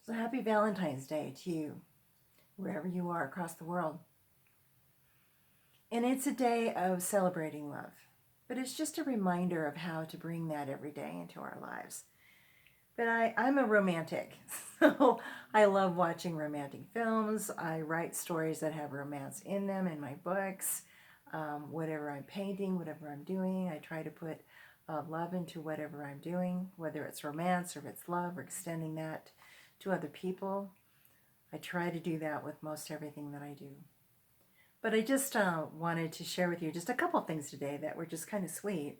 So happy Valentine's Day to you, wherever you are across the world. And it's a day of celebrating love, but it's just a reminder of how to bring that every day into our lives. But I'm a romantic, so I love watching romantic films. I write stories that have romance in them in my books. Whatever I'm painting, whatever I'm doing, I try to put love into whatever I'm doing, whether it's romance or if it's love or extending that to other people. I try to do that with most everything that I do. But I just wanted to share with you just a couple things today that were just kind of sweet.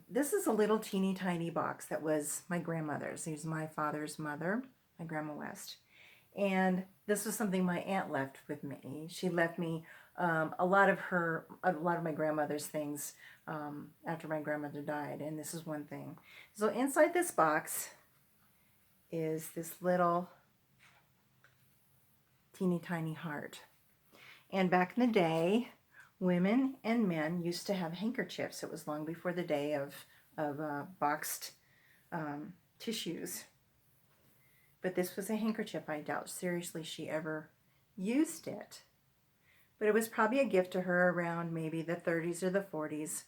This is a little teeny tiny box that was my grandmother's. It was my father's mother, my Grandma West. And this was something my aunt left with me. She left me a lot of my grandmother's things after my grandmother died. And this is one thing. So inside this box is this little teeny tiny heart. And back in the day, women and men used to have handkerchiefs. It was long before the day of boxed tissues. But this was a handkerchief. I doubt seriously she ever used it. But it was probably a gift to her around maybe the 30s or the 40s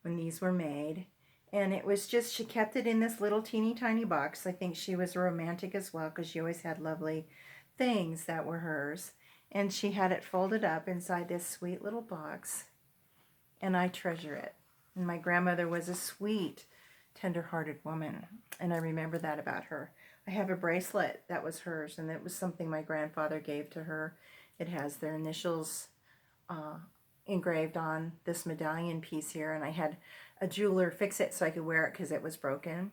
when these were made. And it was just, she kept it in this little teeny tiny box. I think she was a romantic as well because she always had lovely things that were hers. And she had it folded up inside this sweet little box. And I treasure it. And my grandmother was a sweet, tender-hearted woman. And I remember that about her. I have a bracelet that was hers, and it was something my grandfather gave to her. It has their initials engraved on this medallion piece here. And I had a jeweler fix it so I could wear it because it was broken.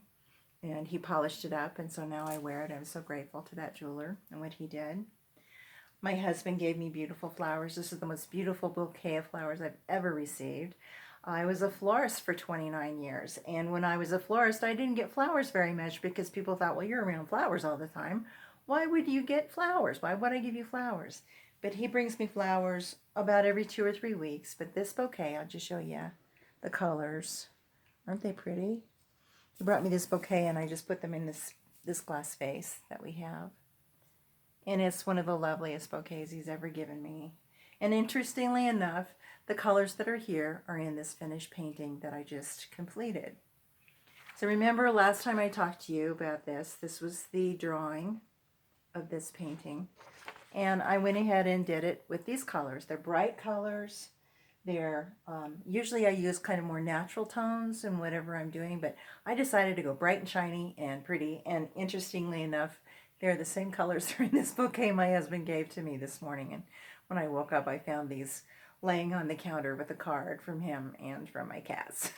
And he polished it up, and so now I wear it. I'm so grateful to that jeweler and what he did. My husband gave me beautiful flowers. This is the most beautiful bouquet of flowers I've ever received. I was a florist for 29 years, and when I was a florist, I didn't get flowers very much because people thought, well, you're around flowers all the time. Why would you get flowers? Why would I give you flowers? But he brings me flowers about every 2 or 3 weeks. But this bouquet, I'll just show you the colors. Aren't they pretty? He brought me this bouquet, and I just put them in this glass vase that we have. And it's one of the loveliest bouquets he's ever given me. And interestingly enough, the colors that are here are in this finished painting that I just completed. So remember last time I talked to you about this, this was the drawing of this painting. And I went ahead and did it with these colors. They're bright colors. They're, usually I use kind of more natural tones in whatever I'm doing, but I decided to go bright and shiny and pretty. And interestingly enough, they're the same colors that are in this bouquet my husband gave to me this morning. And when I woke up, I found these laying on the counter with a card from him and from my cats.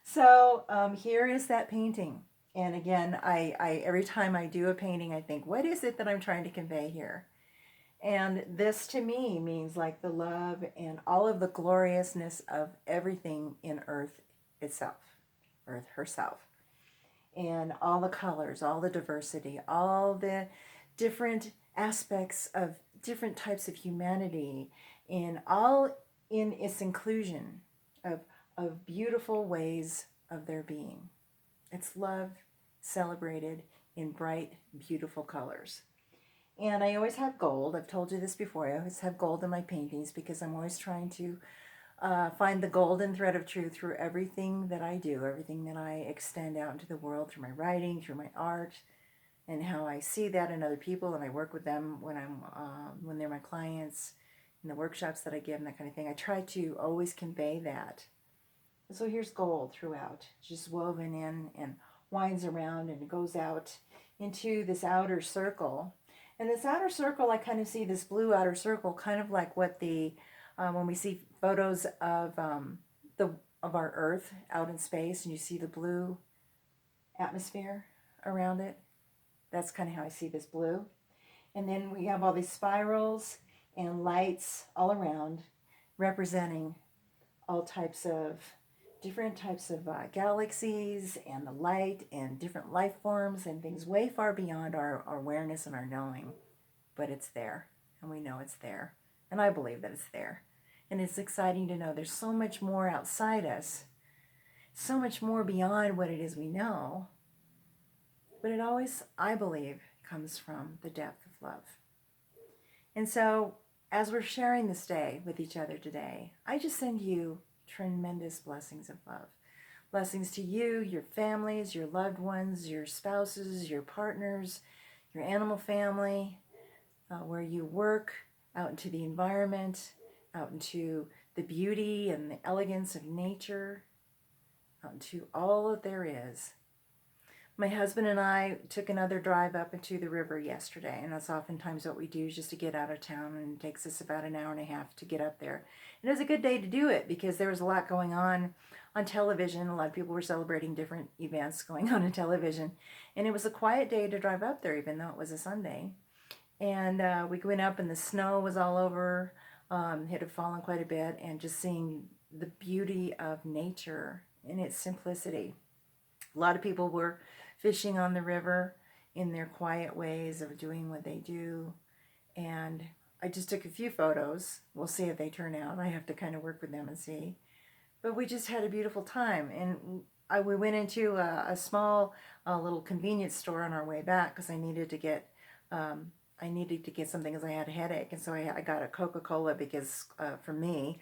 So here is that painting. And again, I every time I do a painting, I think, what is it that I'm trying to convey here? And this to me means like the love and all of the gloriousness of everything in Earth itself, Earth herself. And all the colors, all the diversity, all the different aspects of different types of humanity, and all in its inclusion of beautiful ways of their being. It's love celebrated in bright, beautiful colors. And I always have gold. I've told you this before. I always have gold in my paintings because I'm always trying to find the golden thread of truth through everything that I do, everything that I extend out into the world through my writing, through my art, and how I see that in other people, and I work with them when they're my clients, in the workshops that I give, and that kind of thing. I try to always convey that. So here's gold throughout, just woven in and winds around, and it goes out into this outer circle. And this outer circle, I kind of see this blue outer circle, kind of like what the when we see photos of our Earth out in space, and you see the blue atmosphere around it. That's kind of how I see this blue. And then we have all these spirals and lights all around, representing all types of different types of galaxies and the light and different life forms and things way far beyond our awareness and our knowing. But it's there, and we know it's there. And I believe that it's there. And it's exciting to know there's so much more outside us, so much more beyond what it is we know. But it always, I believe, comes from the depth of love. And so, as we're sharing this day with each other today, I just send you tremendous blessings of love. Blessings to you, your families, your loved ones, your spouses, your partners, your animal family, where you work, out into the environment, out into the beauty and the elegance of nature, out into all that there is. My husband and I took another drive up into the river yesterday, and that's oftentimes what we do, just to get out of town, and it takes us about an hour and a half to get up there. And it was a good day to do it because there was a lot going on television. A lot of people were celebrating different events going on television, and it was a quiet day to drive up there, even though it was a Sunday. And we went up, and the snow was all over. It had fallen quite a bit, and just seeing the beauty of nature in its simplicity. A lot of people were fishing on the river in their quiet ways of doing what they do. And I just took a few photos. We'll see if they turn out. I have to kind of work with them and see. But we just had a beautiful time. And we went into a small little convenience store on our way back because I needed to get something because I had a headache. And so I got a Coca-Cola because for me,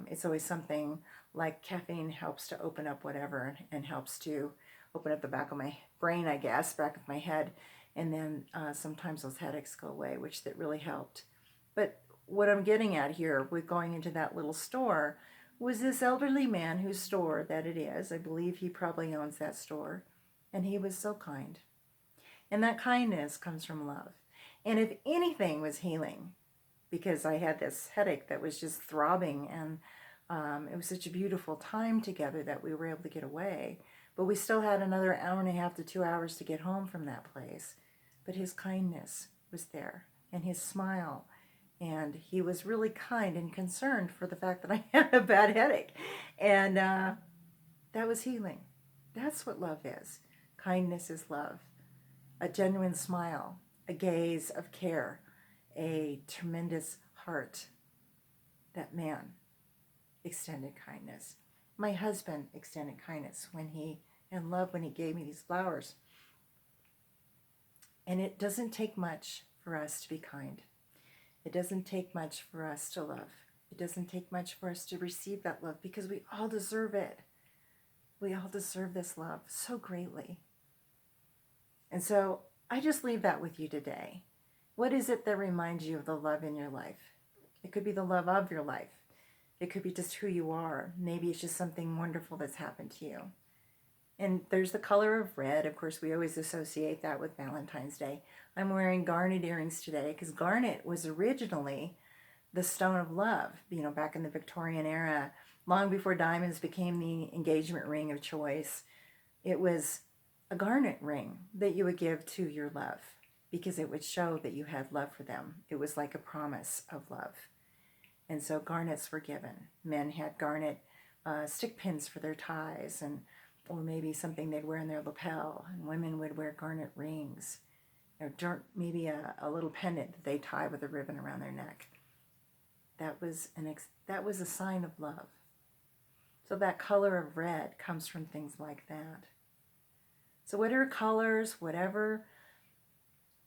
it's always something like caffeine helps to open up whatever and helps to open up the back of my brain, I guess, back of my head. And then sometimes those headaches go away, which that really helped. But what I'm getting at here with going into that little store was this elderly man whose store that it is. I believe he probably owns that store. And he was so kind. And that kindness comes from love. And if anything was healing, because I had this headache that was just throbbing, and it was such a beautiful time together that we were able to get away. But we still had another hour and a half to 2 hours to get home from that place. But his kindness was there, and his smile. And he was really kind and concerned for the fact that I had a bad headache. And that was healing. That's what love is. Kindness is love. A genuine smile, a gaze of care, a tremendous heart. That man extended kindness. My husband extended kindness and love when he gave me these flowers. And it doesn't take much for us to be kind. It doesn't take much for us to love. It doesn't take much for us to receive that love because we all deserve it. We all deserve this love so greatly. And so I just leave that with you today. What is it that reminds you of the love in your life? It could be the love of your life. It could be just who you are. Maybe it's just something wonderful that's happened to you. And there's the color of red. Of course, we always associate that with Valentine's Day. I'm wearing garnet earrings today because garnet was originally the stone of love, back in the Victorian era, long before diamonds became the engagement ring of choice. It was a garnet ring that you would give to your love because it would show that you had love for them. It was like a promise of love. And so garnets were given. Men had garnet stick pins for their ties, or maybe something they'd wear in their lapel. And women would wear garnet rings, or maybe a little pendant that they tie with a ribbon around their neck. That was a sign of love. So that color of red comes from things like that. So whatever colors, whatever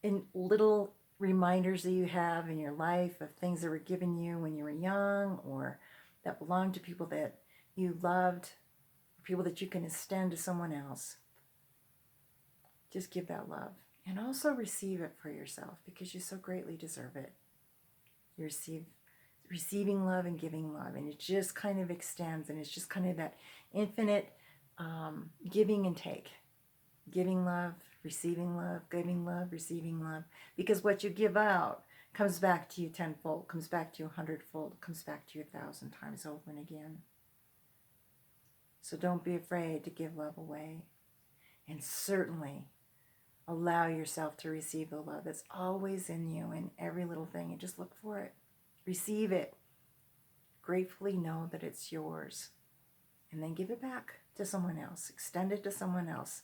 in little reminders that you have in your life of things that were given you when you were young, or that belonged to people that you loved, people that you can extend to someone else, just give that love. And also receive it for yourself because you so greatly deserve it. You receiving love and giving love, and it just kind of extends, and it's just kind of that infinite giving and take. Giving love, receiving love, giving love, receiving love. Because what you give out comes back to you tenfold, comes back to you 100-fold, comes back to you 1,000 times over and again. So don't be afraid to give love away. And certainly allow yourself to receive the love that's always in you in every little thing, and just look for it. Receive it. Gratefully know that it's yours. And then give it back to someone else. Extend it to someone else.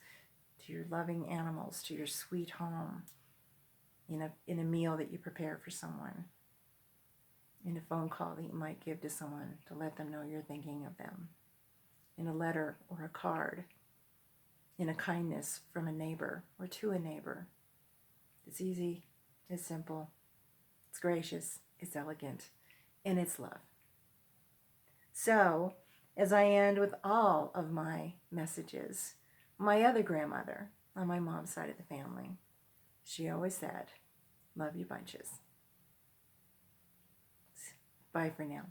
To your loving animals, to your sweet home, in a meal that you prepare for someone, in a phone call that you might give to someone to let them know you're thinking of them, in a letter or a card, in a kindness from a neighbor or to a neighbor. It's easy, it's simple, it's gracious, it's elegant, and it's love. So, as I end with all of my messages, my other grandmother on my mom's side of the family, she always said, love you bunches. Bye for now.